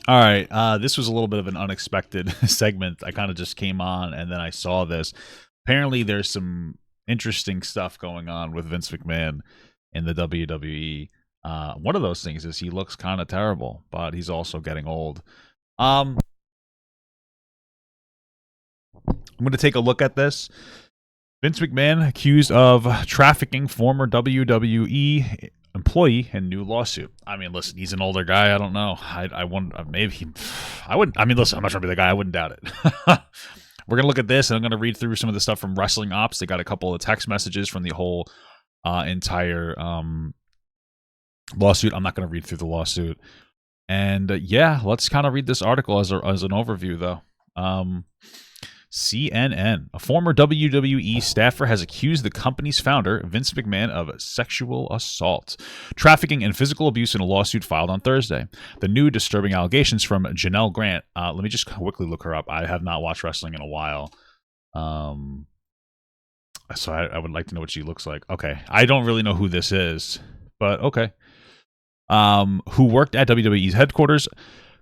All right. This was a little bit of an unexpected segment. I kind of just came on and then I saw this. Apparently, there's some interesting stuff going on with Vince McMahon in the WWE. One of those things is he looks kind of terrible, but he's also getting old. I'm going to take a look at this. Vince McMahon accused of trafficking former WWE employee in new lawsuit. I mean, listen, he's an older guy. I don't know. I wouldn't. Maybe he. I wouldn't. I mean, listen, I'm not trying to be the guy. I wouldn't doubt it. We're gonna look at this, and I'm gonna read through some of the stuff from Wrestling Ops. They got a couple of text messages from the whole entire lawsuit. I'm not gonna read through the lawsuit, and yeah, let's kind of read this article as an overview, though. CNN. A former WWE staffer has accused the company's founder, Vince McMahon, of sexual assault, trafficking, and physical abuse in a lawsuit filed on Thursday. The new disturbing allegations from Janelle Grant. Let me just quickly look her up. I have not watched wrestling in a while. So I would like to know what she looks like. Okay. I don't really know who this is, but okay. Who worked at WWE's headquarters,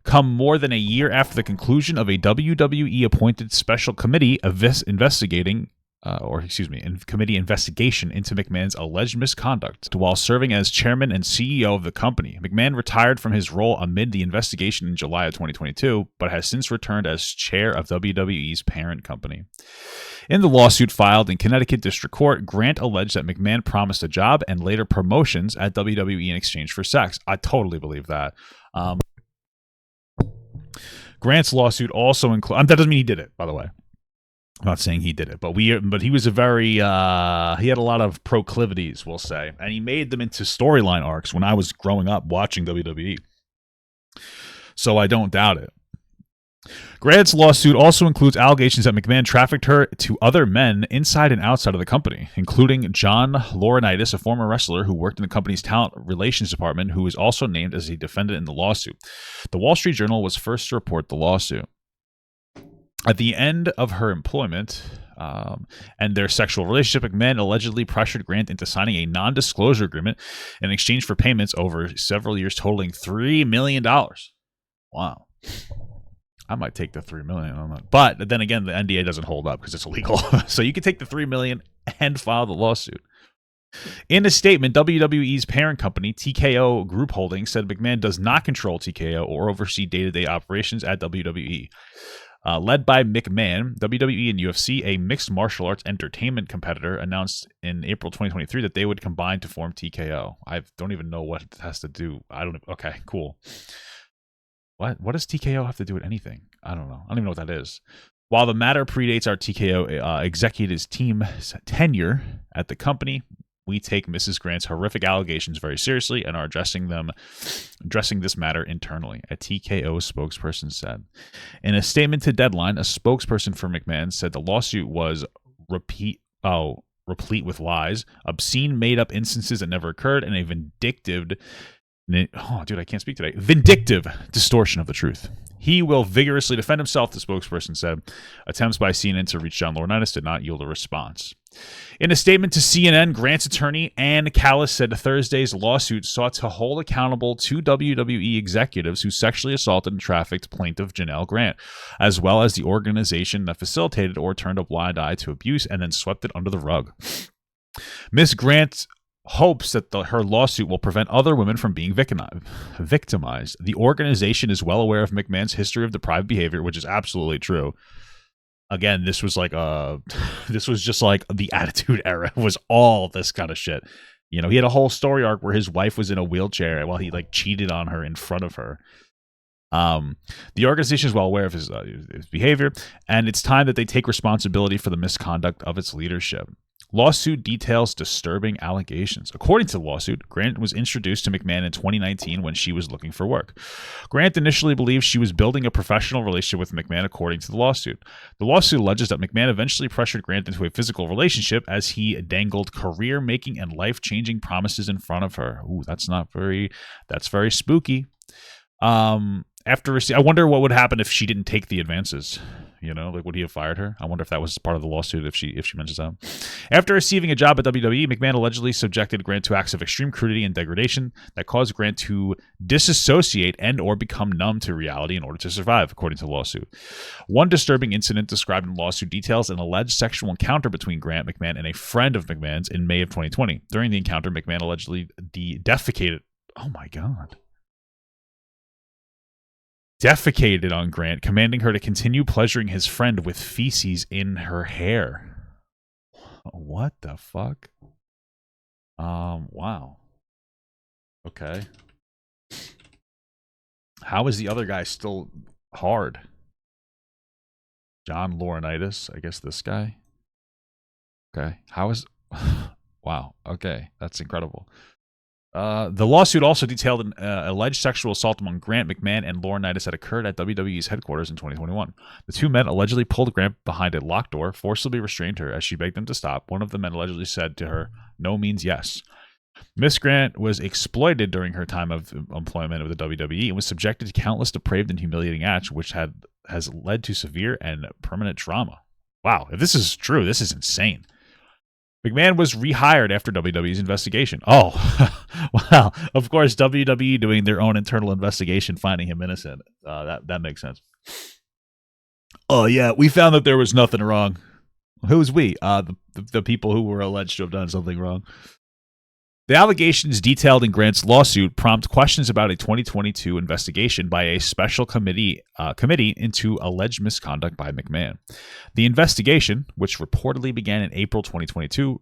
come more than a year after the conclusion of a WWE-appointed special committee investigation into McMahon's alleged misconduct while serving as chairman and CEO of the company. McMahon retired from his role amid the investigation in July of 2022, but has since returned as chair of WWE's parent company. In the lawsuit filed in Connecticut District Court, Grant alleged that McMahon promised a job and later promotions at WWE in exchange for sex. I totally believe that. Grant's lawsuit also includes. That doesn't mean he did it, by the way. I'm not saying he did it, but he was a very he had a lot of proclivities, we'll say, and he made them into storyline arcs when I was growing up watching WWE. So I don't doubt it. Grant's lawsuit also includes allegations that McMahon trafficked her to other men inside and outside of the company, including John Laurinaitis, a former wrestler who worked in the company's talent relations department, who is also named as a defendant in the lawsuit. The Wall Street Journal was first to report the lawsuit. At the end of her employment and their sexual relationship, McMahon allegedly pressured Grant into signing a non-disclosure agreement in exchange for payments over several years totaling $3 million. Wow. I might take the $3 million on that. But then again, the NDA doesn't hold up because it's illegal. So you can take the $3 million and file the lawsuit. In a statement, WWE's parent company, TKO Group Holdings, said McMahon does not control TKO or oversee day-to-day operations at WWE. Led by McMahon, WWE and UFC, a mixed martial arts entertainment competitor, announced in April 2023 that they would combine to form TKO. I don't even know what it has to do. Okay, cool. What does TKO have to do with anything? I don't know. I don't even know what that is. While the matter predates our TKO executives team's tenure at the company, we take Mrs. Grant's horrific allegations very seriously and are addressing this matter internally, a TKO spokesperson said. In a statement to Deadline, a spokesperson for McMahon said the lawsuit was replete with lies, obscene made-up instances that never occurred, and a vindictive distortion of the truth. He will vigorously defend himself, the spokesperson said. Attempts by CNN to reach John Laurinaitis did not yield a response. In a statement to CNN, Grant's attorney, Ann Callis, said Thursday's lawsuit sought to hold accountable two WWE executives who sexually assaulted and trafficked plaintiff Janelle Grant, as well as the organization that facilitated or turned a blind eye to abuse and then swept it under the rug. Ms. Grant hopes that her lawsuit will prevent other women from being victimized. The organization is well aware of McMahon's history of deprived behavior, which is absolutely true. Again, this was just like the Attitude Era was all this kind of shit. You know, he had a whole story arc where his wife was in a wheelchair while he cheated on her in front of her. The organization is well aware of his behavior, and it's time that they take responsibility for the misconduct of its leadership. Lawsuit details disturbing allegations. According to the lawsuit, Grant was introduced to McMahon in 2019 when she was looking for work. Grant initially believed she was building a professional relationship with McMahon, according to the lawsuit. The lawsuit alleges that McMahon eventually pressured Grant into a physical relationship as he dangled career-making and life-changing promises in front of her. Ooh, that's very spooky. I wonder what would happen if she didn't take the advances. You know, like would he have fired her? I wonder if that was part of the lawsuit if she mentions that. After receiving a job at WWE, McMahon allegedly subjected Grant to acts of extreme crudity and degradation that caused Grant to disassociate and or become numb to reality in order to survive, according to the lawsuit. One disturbing incident described in the lawsuit details an alleged sexual encounter between Grant McMahon and a friend of McMahon's in May of 2020. During the encounter, McMahon allegedly defecated. Oh my God. Defecated on Grant, commanding her to continue pleasuring his friend with feces in her hair. What the fuck? Wow. Okay. How is the other guy still hard? John Laurinaitis, I guess this guy. Okay. How is... Wow. Okay. That's incredible. The lawsuit also detailed an alleged sexual assault among Grant McMahon and Laurinaitis that occurred at WWE's headquarters in 2021. The two men allegedly pulled Grant behind a locked door, forcibly restrained her as she begged them to stop. One of the men allegedly said to her, "No means yes." Miss Grant was exploited during her time of employment with the WWE and was subjected to countless depraved and humiliating acts, which has led to severe and permanent trauma. Wow, if this is true, this is insane. McMahon was rehired after WWE's investigation. Oh, well, of course, WWE doing their own internal investigation, finding him innocent. That makes sense. Oh, yeah, we found that there was nothing wrong. Who's we? The people who were alleged to have done something wrong. The allegations detailed in Grant's lawsuit prompt questions about a 2022 investigation by a special committee into alleged misconduct by McMahon. The investigation, which reportedly began in April 2022,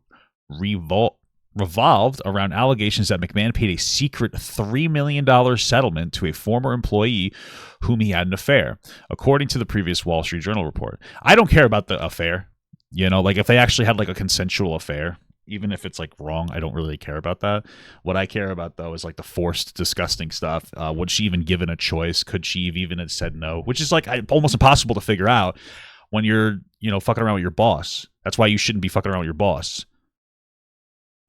revolved around allegations that McMahon paid a secret $3 million settlement to a former employee whom he had an affair, according to the previous Wall Street Journal report. I don't care about the affair. You know, like if they actually had like a consensual affair, even if it's like wrong, I don't really care about that. What I care about though is like the forced, disgusting stuff. Was she even given a choice? Could she have even have said no? Which is like almost impossible to figure out when you're, you know, fucking around with your boss. That's why you shouldn't be fucking around with your boss.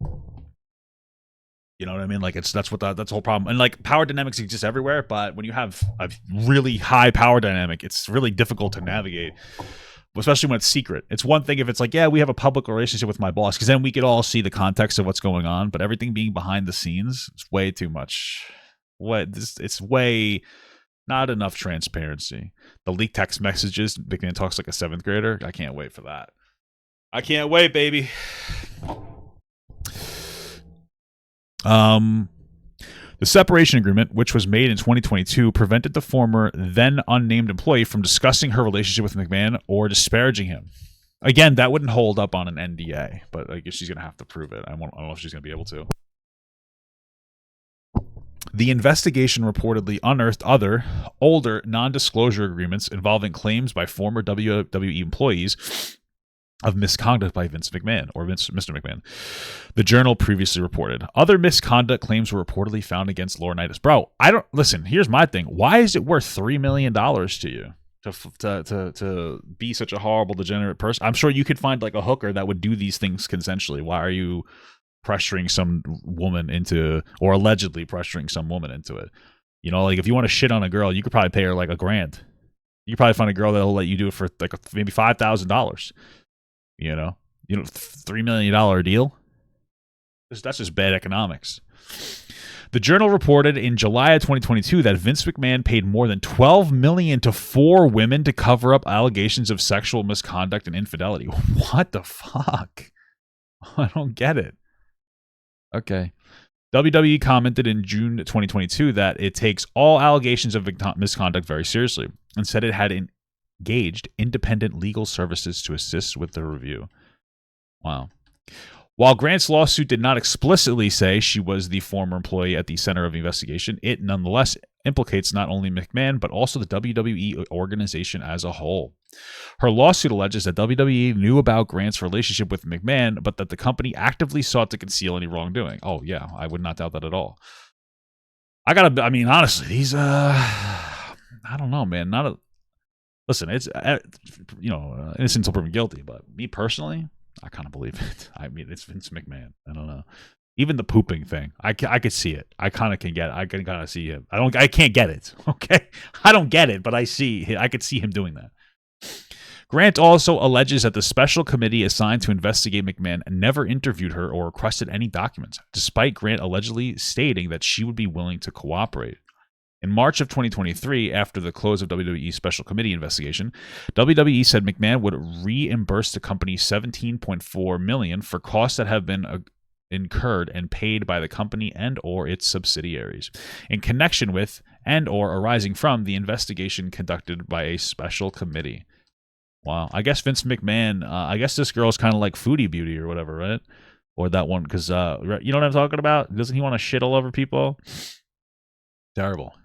You know what I mean? Like that's the whole problem. And like power dynamics exist everywhere, but when you have a really high power dynamic, it's really difficult to navigate. Especially when it's secret. It's one thing if it's like, yeah, we have a public relationship with my boss, because then we could all see the context of what's going on. But everything being behind the scenes, it's way too much. It's way not enough transparency. The leaked text messages, McMahon talks like a 7th grader. I can't wait for that. I can't wait, baby. The separation agreement, which was made in 2022, prevented the former, then unnamed employee from discussing her relationship with McMahon or disparaging him. Again, that wouldn't hold up on an NDA, but I guess she's going to have to prove it. I don't know if she's going to be able to. The investigation reportedly unearthed other, older, non-disclosure agreements involving claims by former WWE employees of misconduct by Vince McMahon, or Mr. McMahon. The Journal previously reported. Other misconduct claims were reportedly found against Laurinaitis. Bro, listen, here's my thing. Why is it worth $3 million to you to be such a horrible, degenerate person? I'm sure you could find like a hooker that would do these things consensually. Why are you pressuring some woman into, or allegedly pressuring some woman into it? You know, like if you want to shit on a girl, you could probably pay her like $1,000. You could probably find a girl that'll let you do it for like maybe $5,000. You know, $3 million deal. That's just bad economics. The Journal reported in July of 2022 that Vince McMahon paid more than $12 million to 4 women to cover up allegations of sexual misconduct and infidelity. What the fuck? I don't get it. Okay. WWE commented in June 2022 that it takes all allegations of misconduct very seriously and said it had engaged independent legal services to assist with the review. Wow. While Grant's lawsuit did not explicitly say she was the former employee at the center of the investigation, it nonetheless implicates not only McMahon, but also the WWE organization as a whole. Her lawsuit alleges that WWE knew about Grant's relationship with McMahon, but that the company actively sought to conceal any wrongdoing. Oh, yeah, I would not doubt that at all. Honestly, these, I don't know, man. Listen, it's, innocent until proven guilty, but me personally, I kind of believe it. I mean, it's Vince McMahon. I don't know. Even the pooping thing, I could see it. I kind of can get it. I can kind of see him. I can't get it. Okay, I don't get it, but I could see him doing that. Grant also alleges that the special committee assigned to investigate McMahon never interviewed her or requested any documents, despite Grant allegedly stating that she would be willing to cooperate. In March of 2023, after the close of WWE's special committee investigation, WWE said McMahon would reimburse the company $17.4 million for costs that have been incurred and paid by the company and or its subsidiaries in connection with and or arising from the investigation conducted by a special committee. Wow. I guess Vince McMahon, I guess this girl's kind of like Foodie Beauty or whatever, right? Or that one, because you know what I'm talking about? Doesn't he want to shit all over people? Terrible.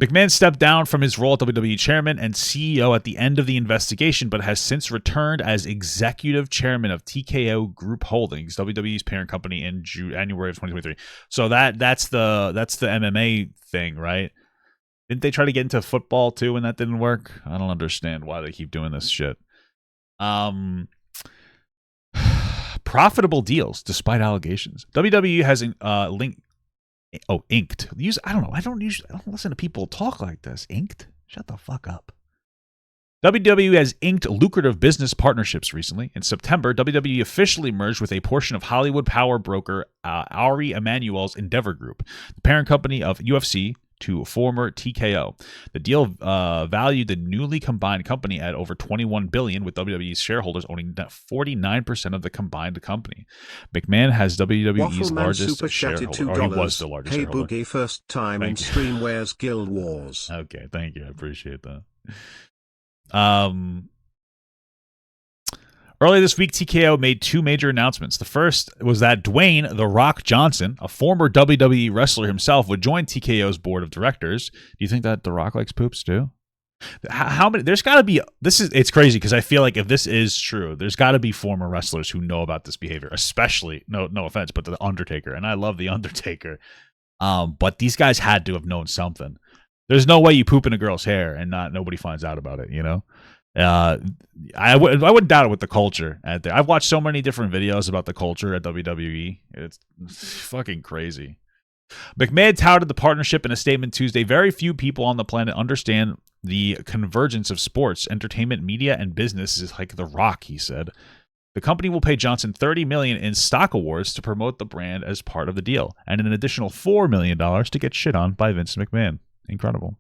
McMahon stepped down from his role at WWE chairman and CEO at the end of the investigation, but has since returned as executive chairman of TKO Group Holdings, WWE's parent company, in January of 2023. So that's the MMA thing, right? Didn't they try to get into football too, and that didn't work? I don't understand why they keep doing this shit. Profitable deals despite allegations. WWE has inked. I don't know. I don't listen to people talk like this. Inked? Shut the fuck up. WWE has inked lucrative business partnerships recently. In September, WWE officially merged with a portion of Hollywood power broker Ari Emanuel's Endeavor Group, the parent company of UFC, to former TKO. The deal valued the newly combined company at over $21 billion, with WWE's shareholders owning 49% of the combined company. McMahon has WWE's largest shareholder. Or he was the largest shareholder. Boogie, first time in Stream Wears Guild Wars. Okay, thank you. I appreciate that. Earlier this week, TKO made two major announcements. The first was that Dwayne "The Rock" Johnson, a former WWE wrestler himself, would join TKO's board of directors. Do you think that The Rock likes poops too? How many? There's got to be. It's crazy because I feel like if this is true, there's got to be former wrestlers who know about this behavior, especially no offense, but the Undertaker, and I love the Undertaker. But these guys had to have known something. There's no way you poop in a girl's hair and nobody finds out about it, you know? I wouldn't doubt it with the culture at there. I've watched so many different videos about the culture at WWE. It's fucking crazy. McMahon touted the partnership in a statement Tuesday. Very few people on the planet understand the convergence of sports, entertainment, media, and business is like The Rock, he said. The company will pay Johnson $30 million in stock awards to promote the brand as part of the deal, and an additional $4 million to get shit on by Vince McMahon. Incredible.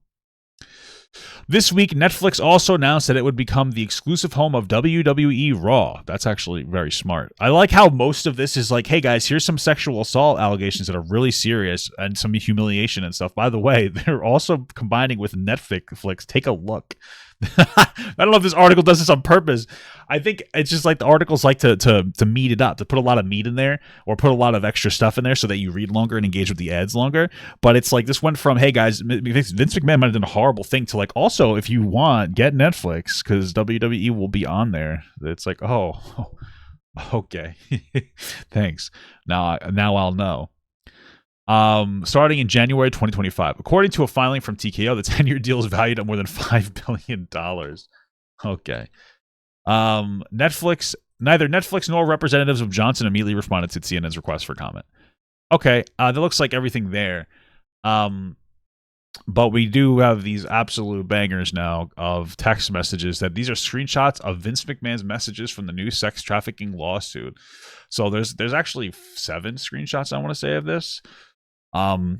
This week, Netflix also announced that it would become the exclusive home of WWE Raw. That's actually very smart. I like how most of this is like, hey guys, here's some sexual assault allegations that are really serious and some humiliation and stuff. By the way, they're also combining with Netflix. Take a look. I don't know if this article does this on purpose. I think it's just like the articles like to meat it up, to put a lot of meat in there or put a lot of extra stuff in there so that you read longer and engage with the ads longer. But it's like this went from, hey guys, Vince McMahon might have done a horrible thing, to like, also if you want, get Netflix because WWE will be on there. It's like, oh okay. Thanks. Now I'll know. Starting in January 2025. According to a filing from TKO, the 10-year deal is valued at more than $5 billion. Okay. Neither Netflix nor representatives of Johnson immediately responded to CNN's request for comment. Okay, that looks like everything there. But we do have these absolute bangers now of text messages that these are screenshots of Vince McMahon's messages from the new sex trafficking lawsuit. So there's actually 7 screenshots I want to say of this. It's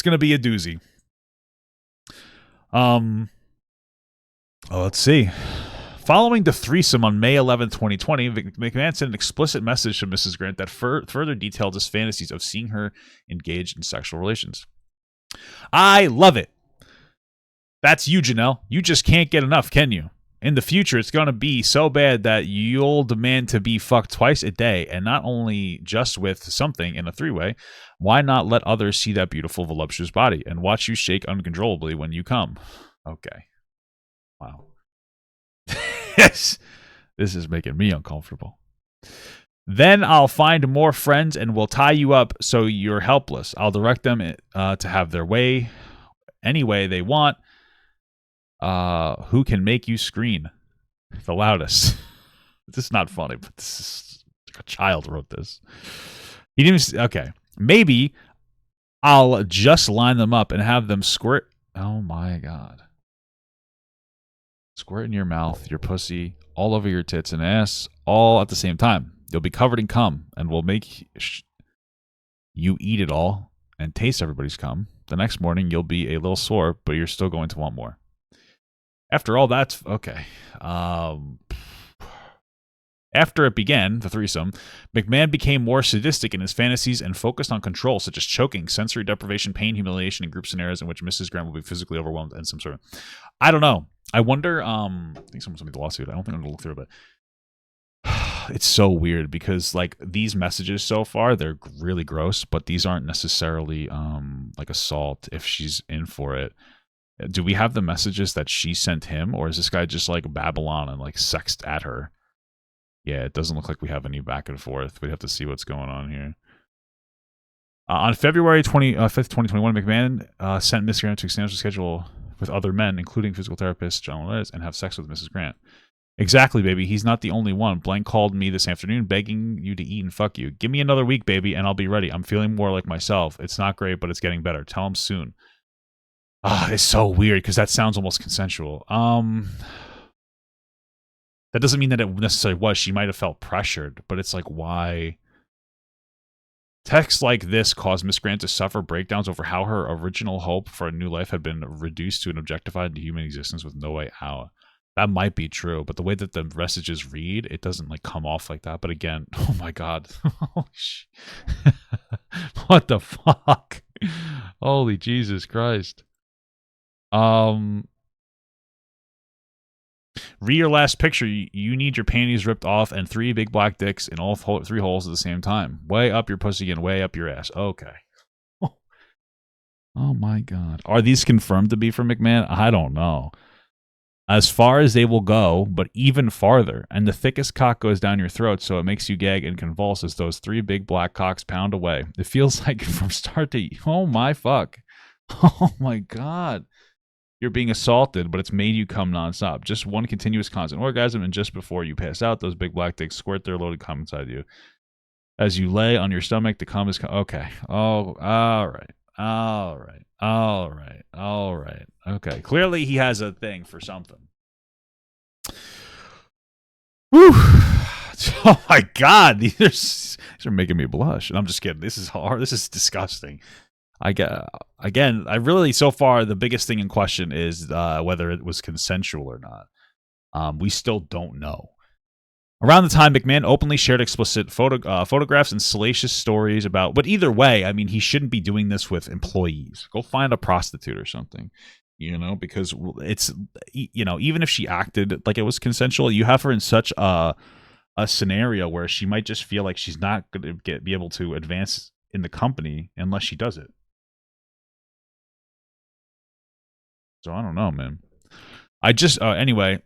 going to be a doozy. Let's see. Following the threesome on May 11, 2020, McMahon sent an explicit message to Mrs. Grant that further detailed his fantasies of seeing her engaged in sexual relations. I love it. That's you, Janelle. You just can't get enough, can you? In the future, it's going to be so bad that you'll demand to be fucked twice a day, and not only just with something in a 3-way. Why not let others see that beautiful, voluptuous body and watch you shake uncontrollably when you come? Okay. Wow. Yes. This is making me uncomfortable. Then I'll find more friends and we'll tie you up so you're helpless. I'll direct them to have their way any way they want. Who can make you scream the loudest? This is not funny, but this is a child wrote this. He didn't. Okay, maybe I'll just line them up and have them squirt Oh my god. Squirt in your mouth, your pussy, all over your tits and ass, all at the same time. You'll be covered in cum, and we'll make you eat it all and taste everybody's cum. The next morning, you'll be a little sore, but you're still going to want more. After all, that's okay. After it began, the threesome, McMahon became more sadistic in his fantasies and focused on control, such as choking, sensory deprivation, pain, humiliation, and group scenarios in which Mrs. Grant will be physically overwhelmed and some sort of... I don't know. I wonder, I think someone sent me the lawsuit. I don't think I'm going to look through it, but it's so weird because, like, these messages so far, they're really gross, but these aren't necessarily, like, assault if she's in for it. Do we have the messages that she sent him, or is this guy just, like, Babylon and, like, sexed at her? Yeah, it doesn't look like we have any back and forth. We'd have to see what's going on here. On February 5th, 2021, McMahon sent Miss Grant to extend her schedule with other men, including physical therapist John Liz, and have sex with Mrs. Grant. Exactly, baby. He's not the only one. Blank called me this afternoon begging you to eat and fuck you. Give me another week, baby, and I'll be ready. I'm feeling more like myself. It's not great, but it's getting better. Tell him soon. It's so weird because that sounds almost consensual. That doesn't mean that it necessarily was. She might have felt pressured, but it's like, why? Texts like this caused Miss Grant to suffer breakdowns over how her original hope for a new life had been reduced to an objectified human existence with no way out. That might be true, but the way that the messages read, it doesn't like come off like that. But again, oh my god. What the fuck? Holy Jesus Christ. Read your last picture. You need your panties ripped off and 3 big black dicks in all 3 holes at the same time. Way up your pussy and way up your ass. Okay. Oh my god. Are these confirmed to be from McMahon? I don't know. As far as they will go, but even farther. And the thickest cock goes down your throat, so it makes you gag and convulse as those 3 big black cocks pound away. It feels like from start to... Oh my fuck. Oh my god. You're being assaulted, but it's made you come nonstop. Just one continuous constant orgasm, and just before you pass out, those big black dicks squirt their loaded cum inside you. As you lay on your stomach, the cum is... Okay. Oh, all right. All right. All right. All right. Okay. Clearly, he has a thing for something. Whew. Oh, my God. These are making me blush. And I'm just kidding. This is hard. This is disgusting. Again, I really, so far, the biggest thing in question is whether it was consensual or not. We still don't know. Around the time, McMahon openly shared explicit photographs and salacious stories about, but either way, I mean, he shouldn't be doing this with employees. Go find a prostitute or something, because it's, even if she acted like it was consensual, you have her in such a scenario where she might just feel like she's not going to be able to advance in the company unless she does it. So I don't know, man. I just anyway,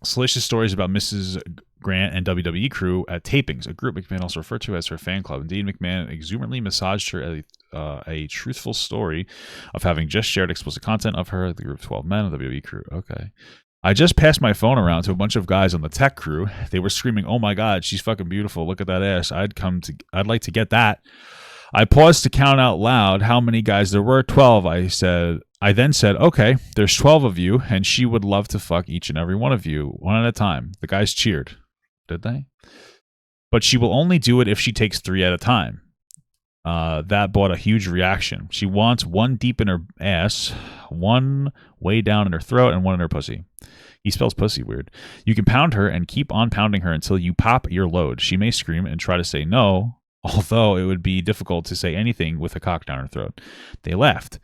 salacious stories about Mrs. Grant and WWE crew at tapings, a group McMahon also referred to as her fan club. Indeed, McMahon exuberantly massaged her a truthful story of having just shared explicit content of her, the group of 12 men of the WWE crew. Okay. I just passed my phone around to a bunch of guys on the tech crew. They were screaming, "Oh my God, she's fucking beautiful. Look at that ass. I'd like to get that." I paused to count out loud how many guys there were. 12, I then said, "Okay, there's 12 of you, and she would love to fuck each and every one of you, one at a time." The guys cheered. Did they? "But she will only do it if she takes 3 at a time." That brought a huge reaction. "She wants 1 deep in her ass, 1 way down in her throat, and 1 in her pussy." He spells pussy weird. "You can pound her and keep on pounding her until you pop your load. She may scream and try to say no, although it would be difficult to say anything with a cock down her throat." They laughed.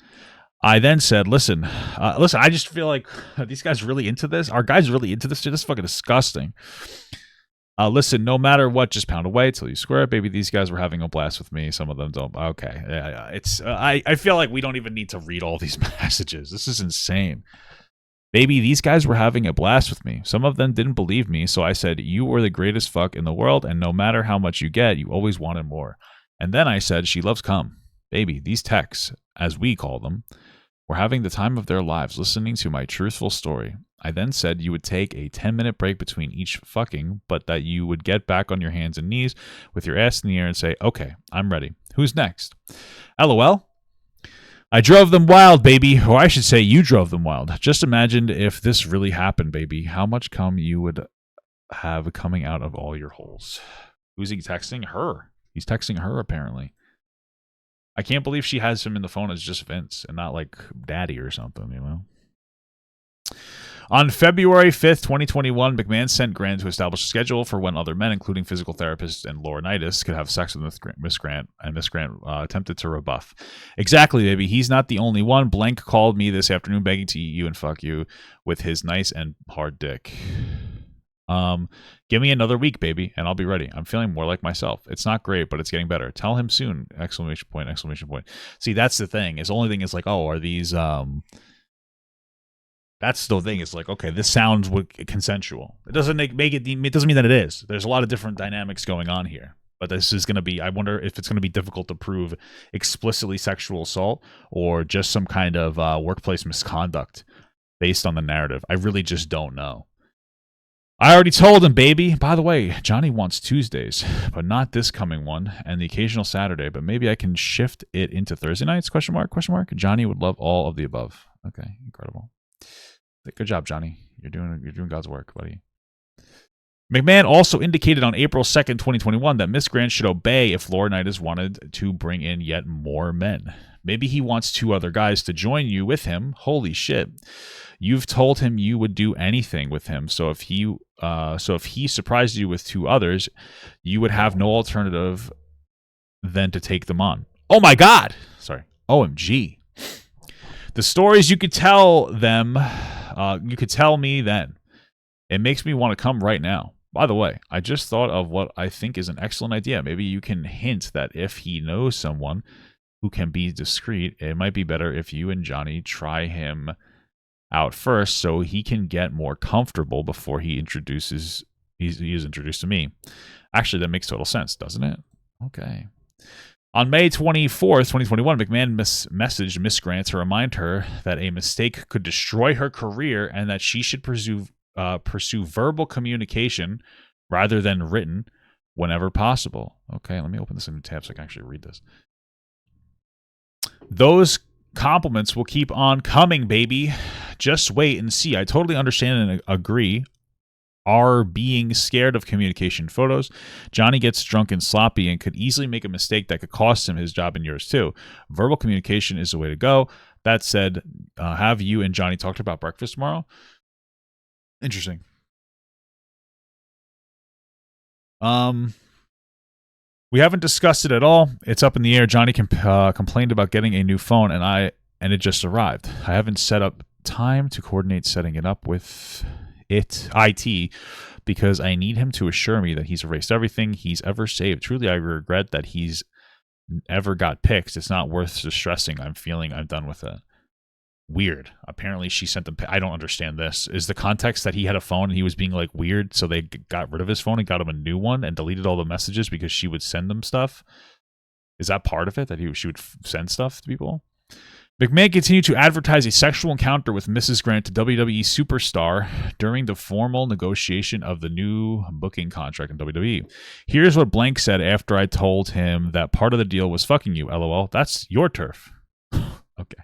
I then said, listen, I just feel like these guys really into this. Are guys really into this? Dude, this is fucking disgusting. Listen, no matter what, just pound away till you square it. Baby, these guys were having a blast with me. Some of them don't. Okay. It's. I feel like we don't even need to read all these messages. This is insane. "Baby, these guys were having a blast with me. Some of them didn't believe me, so I said, you were the greatest fuck in the world, and no matter how much you get, you always wanted more. And then I said, she loves cum. Baby, these techs, as we call them, were having the time of their lives listening to my truthful story. I then said you would take a 10-minute break between each fucking, but that you would get back on your hands and knees with your ass in the air and say, okay, I'm ready. Who's next? LOL? I drove them wild, baby. Or I should say you drove them wild. Just imagine if this really happened, baby. How much cum you would have coming out of all your holes. Who's he texting? Her. He's texting her, apparently. I can't believe she has him in the phone as just Vince and not like daddy or something, you know? On February 5th, 2021, McMahon sent Grant to establish a schedule for when other men, including physical therapists and Laurinaitis, could have sex with Miss Grant, and Miss Grant attempted to rebuff. Exactly, baby. He's not the only one. Blank called me this afternoon begging to eat you and fuck you with his nice and hard dick. Give me another week, baby, and I'll be ready. I'm feeling more like myself. It's not great, but it's getting better. Tell him soon! Exclamation point! Exclamation point! See, that's the thing. Is the only thing is like, oh, are these That's the thing. Is like, okay, this sounds consensual. It doesn't make it. It doesn't mean that it is. There's a lot of different dynamics going on here. But this is going to be. I wonder if it's going to be difficult to prove explicitly sexual assault or just some kind of workplace misconduct based on the narrative. I really just don't know. I already told him, baby. By the way, Johnny wants Tuesdays, but not this coming one, and the occasional Saturday. But maybe I can shift it into Thursday nights? Question mark? Question mark. Johnny would love all of the above. Okay, incredible. Good job, Johnny. You're doing God's work, buddy. McMahon also indicated on April 2nd, 2021 that Miss Grant should obey if Laurinaitis wanted to bring in yet more men. Maybe he wants 2 other guys to join you with him. Holy shit. You've told him you would do anything with him. So if he surprised you with 2 others, you would have no alternative than to take them on. Oh my God. Sorry. OMG. The stories you could tell them, you could tell me then. It makes me want to come right now. By the way, I just thought of what I think is an excellent idea. Maybe you can hint that if he knows someone who can be discreet, it might be better if you and Johnny try him out first so he can get more comfortable before he is introduced to me. Actually, that makes total sense, doesn't it? Okay. On May 24th, 2021, McMahon messaged Miss Grant to remind her that a mistake could destroy her career and that she should pursue verbal communication rather than written whenever possible. Okay, let me open this in a tab so I can actually read this. Those compliments will keep on coming, baby. Just wait and see. I totally understand and agree. Are being scared of communication photos. Johnny gets drunk and sloppy and could easily make a mistake that could cost him his job and yours too. Verbal communication is the way to go. That said, have you and Johnny talked about breakfast tomorrow? Interesting. We haven't discussed it at all. It's up in the air. Johnny complained about getting a new phone, and it just arrived. I haven't set up time to coordinate setting it up with IT because I need him to assure me that he's erased everything he's ever saved. Truly, I regret that he's ever got picked. It's not worth stressing. I'm done with it. Weird. Apparently she sent them. I don't understand this. Is the context that he had a phone and he was being like weird, so they got rid of his phone and got him a new one and deleted all the messages because she would send them stuff? Is that part of it, that she would send stuff to people? McMahon continued to advertise a sexual encounter with Mrs. Grant to WWE Superstar during the formal negotiation of the new booking contract in WWE. Here's what Blank said after I told him that part of the deal was fucking you. LOL. That's your turf. Okay.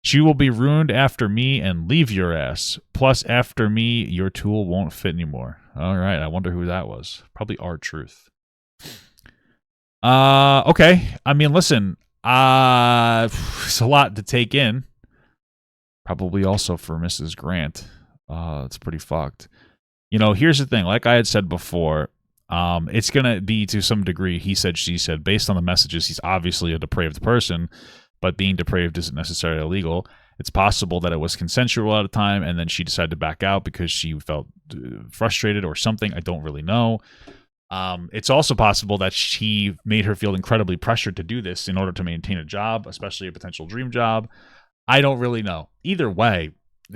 She will be ruined after me and leave your ass. Plus, after me, your tool won't fit anymore. All right. I wonder who that was. Probably R-Truth. Okay. I mean, listen. It's a lot to take in. Probably also for Mrs. Grant. It's pretty fucked. You know, here's the thing. Like I had said before, it's going to be to some degree, he said, she said, based on the messages, he's obviously a depraved person. But being depraved isn't necessarily illegal. It's possible that it was consensual at a time, and then she decided to back out because she felt frustrated or something. I don't really know. It's also possible that she made her feel incredibly pressured to do this in order to maintain a job, especially a potential dream job. I don't really know. Either way,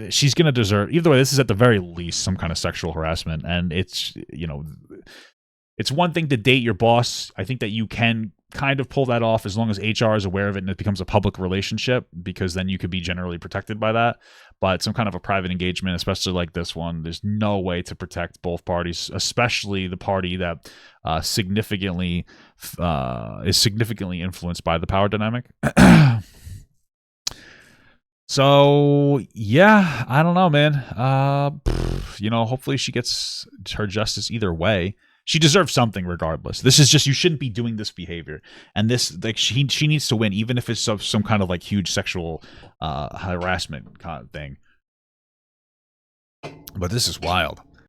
she's going to deserve... Either way, this is at the very least some kind of sexual harassment, and it's, you know... It's one thing to date your boss. I think that you can kind of pull that off as long as HR is aware of it and it becomes a public relationship, because then you could be generally protected by that. But some kind of a private engagement, especially like this one, there's no way to protect both parties, especially the party that is significantly influenced by the power dynamic. So yeah, I don't know, man. Hopefully she gets her justice either way. She deserves something regardless. This is just, you shouldn't be doing this behavior, and this, like, she needs to win, even if it's some kind of like huge sexual harassment kind of thing. But this is wild.